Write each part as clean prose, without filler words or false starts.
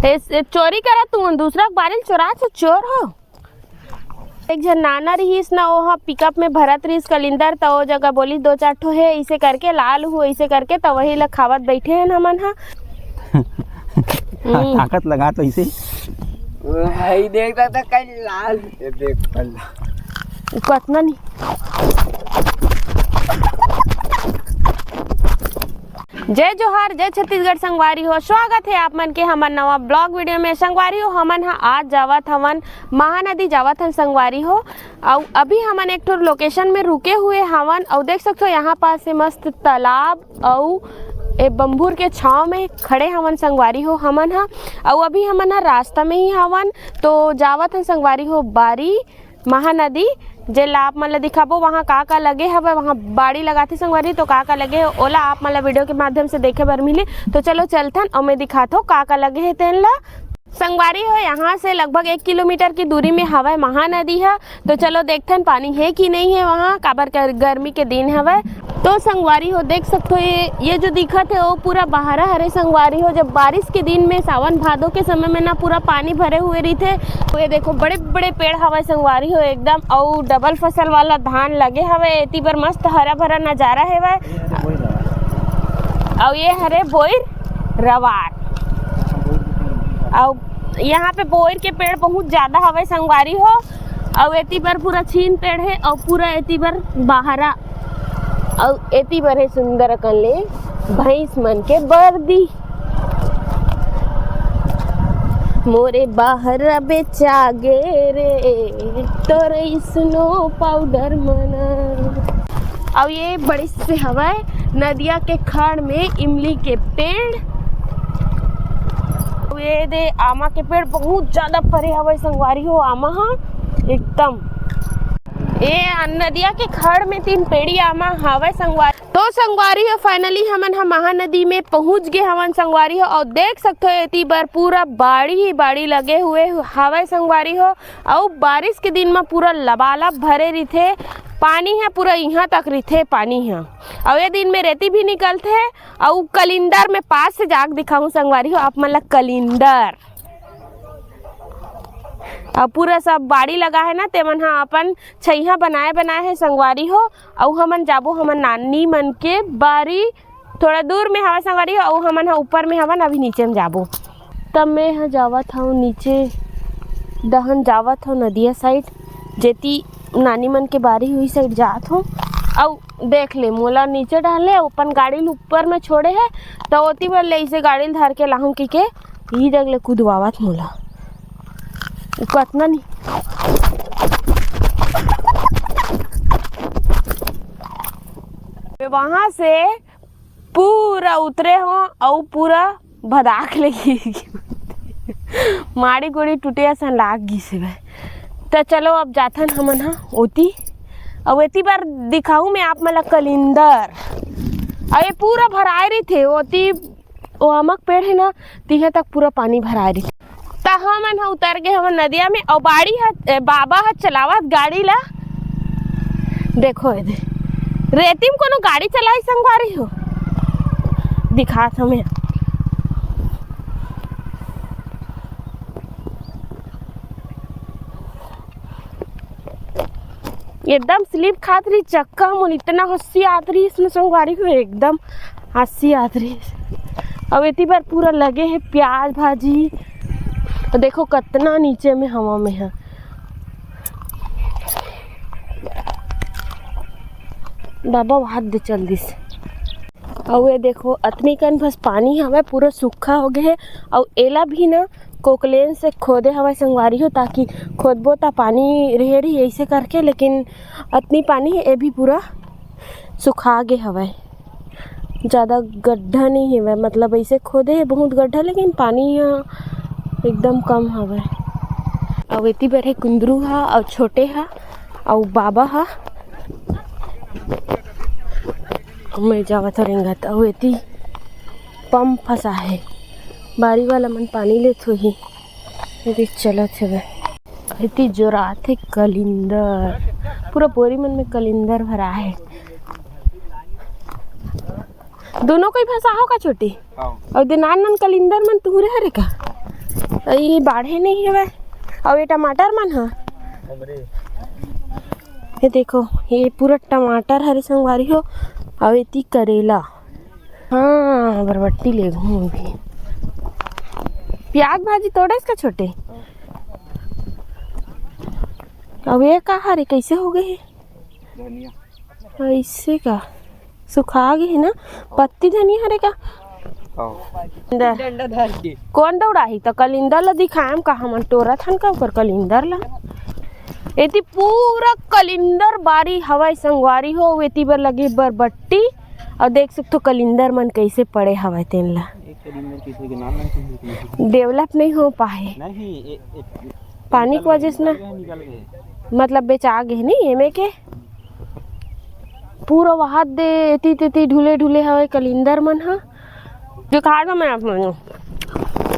चोरी करा तू दूसरा बारिल चोरा तो चोर हो। एक जन नाना रहीस ना वो पिकअप में भरत रहीस कलिंदर तो वो जगह बोली 2-4 ठो है इसे करके लाल हो इसे करके तो वही ला खावत बैठे हैं हमन हा। ताकत लगा तो इसे भाई देखता था कल लाल ये देख कल कतना नहीं जय जोहार जय छत्तीसगढ़ संगवारी हो। स्वागत है आप मन के हमन नवा ब्लॉग वीडियो में। संगवारी हो हमन आज जावत हवन महानदी जावत हन संगवारी हो। और अभी हमन एक ठो लोकेशन में रुके हुए हवन और देख सकते हो यहाँ पास से मस्त तालाब और ए बम्बूर के छाँव में खड़े हवन संगवारी हो हमन हा। और अभी हमन हा रास्ता में ही हवन तो जावत हन संगवारी हो बारी महानदी जेला आप मन ला दिखाबो वहाँ का लगे हवे वहाँ बाड़ी लगाथे संगवारी तो का लगे ओला आप मन ला वीडियो के माध्यम से देखे बर मिली। तो चलो चलथन और मैं दिखाथो का लगे है तेन ला। संगवारी हो यहाँ से लगभग 1 किलोमीटर की दूरी में हवा महानदी है तो चलो देखथन पानी है कि नहीं है वहाँ काबर कर गर्मी के दिन हवा। तो संगवारी हो देख सकते हो ये जो दिखत है वो पूरा बहारा हरे संगवारी हो। जब बारिश के दिन में सावन भादों के समय में ना पूरा पानी भरे हुए रहते तो ये देखो बड़े बड़े पेड़ हवा संगवारी हो एकदम और डबल फसल वाला धान लगे हवे एती बर मस्त हरा भरा नजारा है और ये हरे बोर रवार और यहाँ पे बोर के पेड़ बहुत ज्यादा हवे संगवारी हो और एती पर पूरा छीन पेड़ है और पूरा एती पर बहारा और एती पर है सुंदर कले भैंस मन के बर्दी मोरे बाहर बेचा गे रे तोरे स्नो पाउडर मना। और ये बड़ी से हवा नदिया के खड़ में इमली के पेड़ ये दे आमा के पेड़ बहुत ज्यादा परे हवा संगवारी हो आमा हा एकदम ये नदिया के खड़ में 3 पेड़ी आमा हवा संगवारी। तो संगवारी हो फाइनली हमन हम महानदी में पहुंच गए हवन संगवारी हो और देख सकते हो इतनी बार पूरा बाड़ी ही बाड़ी लगे हुए हवा संगवारी हो और बारिश के दिन में पूरा लबालब भरे रहते पानी है पूरा यहाँ तक रहते पानी है और ये दिन में रेती भी निकलते है और कलिंदर में पास से जाग दिखाऊं संगवारी हो आप मतलब कलिंदर और पूरा सब बाड़ी लगा है ना ते मन हाँ अपन छैया बनाए है संगवारी हो और हमन जाबो हमन नानी मन के बारी थोड़ा दूर में हवा संगवारी हो और हमन ऊपर में हवन अभी नीचे में जाबो। तब मैं यहाँ जावत हूँ नीचे दहन जावत हूँ नदिया साइड जेती नानी मन के बारी हुई साइड जात हूँ और देख ले मोला नीचे डाले अपन गाड़ी ऊपर में छोड़े है तो ओती बार ले इसे गाड़ी धर के लाहूँ की के यही जगह कूदवावत मोला कतना नहीं वहां से पूरा उतरे हो और पूरा भदाक लगी माड़ी गोड़ी टूटे सन लाग गई से तो चलो अब जाथन हमन हा ओती अब एती बार दिखाऊं मैं आप मला कलिंदर और ये पूरा भराए रही थे ओती वो अमक पेड़ है ना तिहे तक पूरा पानी भराए रही ता हमन हा उतर गए हमन नदिया में और बाड़ी है बाबा हा चलावत गाड़ी ला देखो ये रेती में कोनो गाड़ी चलाई संगवारी हो दिखात हमें एकदम स्लिप खात रही चक्का मन इतना हंसी आत रही इसमें संगवारी को एकदम हंसी आत रही। अब इतनी बार पूरा लगे है प्याज भाजी तो देखो कितना नीचे में हवा में है बाबा हाथ दे चल दी से और ये देखो अतनी कन बस पानी हवा पूरा सूखा हो गया है और एला भी ना कोकलेन से खोदे हवा संगवारी हो ताकि खोदबो ता पानी रह रही ऐसे करके लेकिन अतनी पानी ये भी पूरा सुखा गए हवा ज़्यादा गड्ढा नहीं है मतलब ऐसे खोदे है बहुत गड्ढा लेकिन पानी यहाँ एकदम कम हवा और इतनी बड़े कुंदरू हा और छोटे हा और बाबा हा मैं जावत रेंगत और इतनी पंप फंसा है बारी वाला मन पानी लेत हो ही यदि चलत है इतनी जोरात है कलिंदर पूरा बोरी मन में कलिंदर भरा है। दोनों कोई फंसा हो का छोटी और दिनान मन कलिंदर मन तुहरे हरे का ये बाढ़े नहीं हवे और ये टमाटर मन ह ये देखो ये पूरा टमाटर हरे संगवारी हो और इतनी करेला। हाँ बरबट्टी ले घूम भी प्याज भाजी तोड़े इसका छोटे। अब ये का हरे कैसे हो गए धनिया ऐसे का सुखा गए है ना पत्ती धनिया हरे का डंडा धर के कौन दौड़ाही तो कलिंदर ला दिखाएम का हमन टोरा थन का ऊपर कलिंदर ला एती पूरा कलिंदर बारी हवाई संगवारी हो वेती बर लगे बरबट्टी और देख सकते कलिंदर मन कैसे पड़े हवाई तेन ला डेवलप नहीं हो पाए पानी की वजह से ना मतलब बेचा गए नहीं एमे के पूरा वहां दे एती तेती ढूले ढूले हवाई कलिंदर मन हा दिखा दो मैं आप मन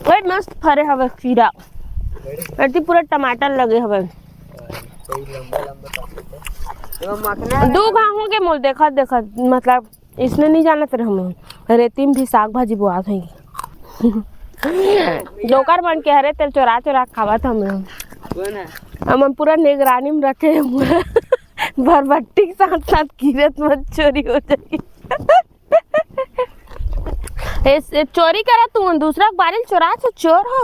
वही मस्त फरे हवे खीरा एती पूरा टमाटर लगे हवे दो गाँव के मोल देखा देखा मतलब इसने नहीं जाना तेरे हम रेती में भी साग भाजी बुआ थे दोकर मन के हरे तेल चोरा चोरा खावा था हम पूरा निगरानी में रखे बरबट्टी के साथ साथ कीरत मत चोरी हो जाएगी। चोरी करा तू दूसरा बारिल चोरा तो चोर हो।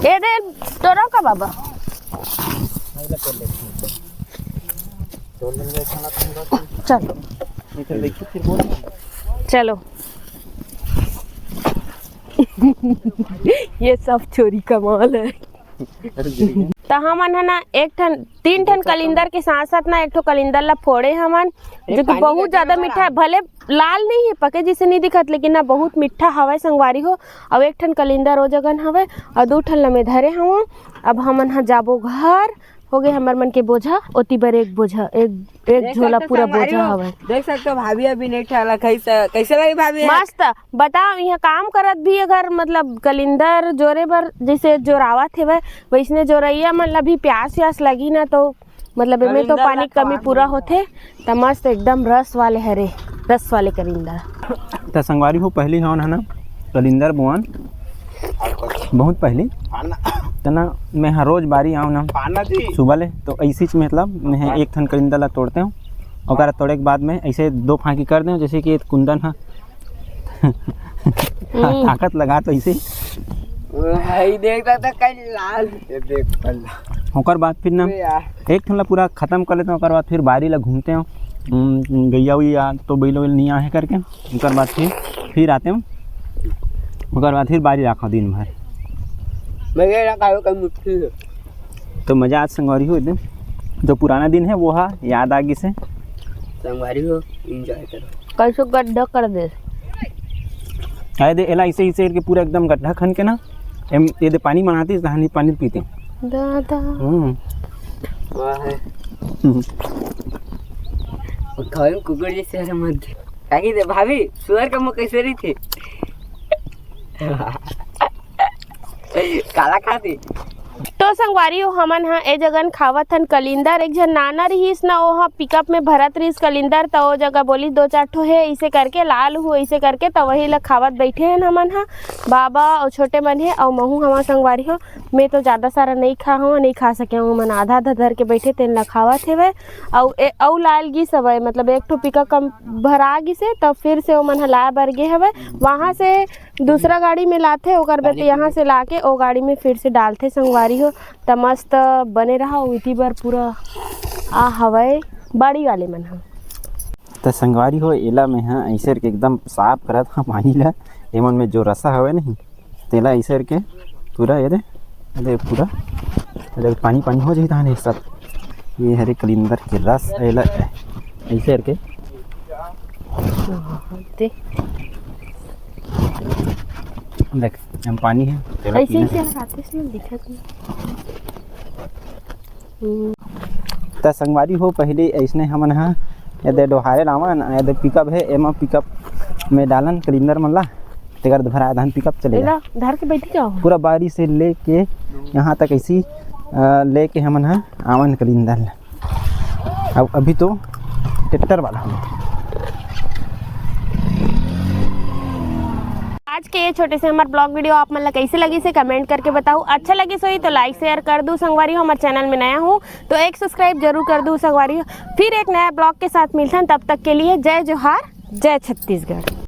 ये दे तोरा का बाबा चलो चलो ये सब चोरी का माल है। तो हमन है ना एक ठन 3 ठन कलिंदर के साथ साथ ना एक ठो कलिंदर ला फोड़े हमन जो कि बहुत ज्यादा मीठा है भले लाल नहीं है पके जैसे नहीं दिखत लेकिन ना बहुत मीठा हवा संगवारी हो। अब एक ठन कलिंदर ओ जगन हवे और 2 ठन ला में धरे हम। अब हमन हा जाबो घर हो गए हमर मन के बोझा ओती बर एक बोझा एक झोला पूरा बोझा हवे। देख सकते हो भाभी अभी नहीं ठाला कैसे लगी भाभी मस्त बताओ यहाँ काम करत भी अगर मतलब कलिंदर जोरे बर जैसे जोरावत हेवे वैसने जोरैया मन ला भी प्यास व्यास लगी ना तो मतलब इनमें तो पानी कमी पूरा होथे त मस्त एकदम रस वाले हरे रस वाले कलिंदर। तो संगवारी हो पहली हवन है ना कलिंदर बुआन बहुत पहले तो ना मैं हर रोज बारी आऊँ ना सुबह ले तो ऐसी मतलब मैं एक थन कलिंदर ला तोड़ते हूँ और तोड़े के बाद में ऐसे 2 फांकी कर दें जैसे कि कुंदन है ताकत लगा तो ऐसे देखता था कल लाल होकर बाद फिर ना एक थन ला पूरा ख़त्म कर लेते हैं और बाद फिर बारी ला घूमते हैं गैया वैया तो बैल वैल नहीं आहे करके उसके बाद फिर आते हैं उसके बाद फिर बारी रखा दिन भर तो मज़ा आज संगवारी हो एकदम जो पुराना दिन है वो हा याद आगे से संगवारी हो एंजॉय करो कैसे गड्ढा कर दे आए दे एला ऐसे ऐसे के पूरा एकदम गड्ढा खन के ना ये दे पानी बनाती कहानी पानी पीते दादा वाह है खाओ कुकुर जैसे हर मत काकी दे भाभी सुअर का मुंह कैसे रही थी काला खाती तो संगवारी हो हमन हा ए जगन खावत हन कलिंदर एक जन नाना रहीस ना ओ हा पिकअप में भरत रहीस कलिंदर तो ओ जगह बोली 2-4 ठो है इसे करके लाल हो इसे करके तो वही ला खावत बैठे हैं हमन हा बाबा और छोटे मन है और महू हमार संगवारी हो मैं तो ज़्यादा सारा नहीं खा सके हूँ मन आधा धर के बैठे तेन ला खावत हेवे और लाल गिस हवे मतलब एक ठो पिकअप कम भरा गिस है तब फिर से ओ मन लाए बर गे हवे वहाँ से दूसरा गाड़ी में लाते ओकर बाद यहाँ से लाके ओ गाड़ी में फिर से डालते संगवारी हो त मस्त बने रहा उठी बार पूरा आ हवाई बाड़ी वाले मन हा तो संगवारी हो एला में हाँ ऐसे के एकदम साफ करत हाँ पानी ला एमन में जो रसा हवे नहीं तेला ऐसे के पूरा ये दे पूरा जब पानी पानी हो जाता है सब ये हरे कलिंदर के रस एला ऐसे के देख हम पानी है ऐसे ही खाते से दिखत नहीं। तो संगवारी हो पहले ऐसने हमन हाँ यदि डोहारे लावन यदि पिकअप है एमा पिकअप में डालन कलिंदर मन ला तेकर भरा धान पिकअप चलेगा धर के बैठ जाओ पूरा बारी से लेके यहाँ तक ऐसी लेके हमन हाँ आवन कलिंदर ला। अब अभी तो ट्रैक्टर वाला हम आज के ये छोटे से हमारे ब्लॉग वीडियो आप मतलब कैसे लगी से कमेंट करके बताओ। अच्छा लगी सो ही तो लाइक शेयर कर दूँ संगवारी हो। हमारे चैनल में नया हूँ तो एक सब्सक्राइब जरूर कर दूँ संगवारी हो। फिर एक नया ब्लॉग के साथ मिलते हैं, तब तक के लिए जय जोहार, जय छत्तीसगढ़।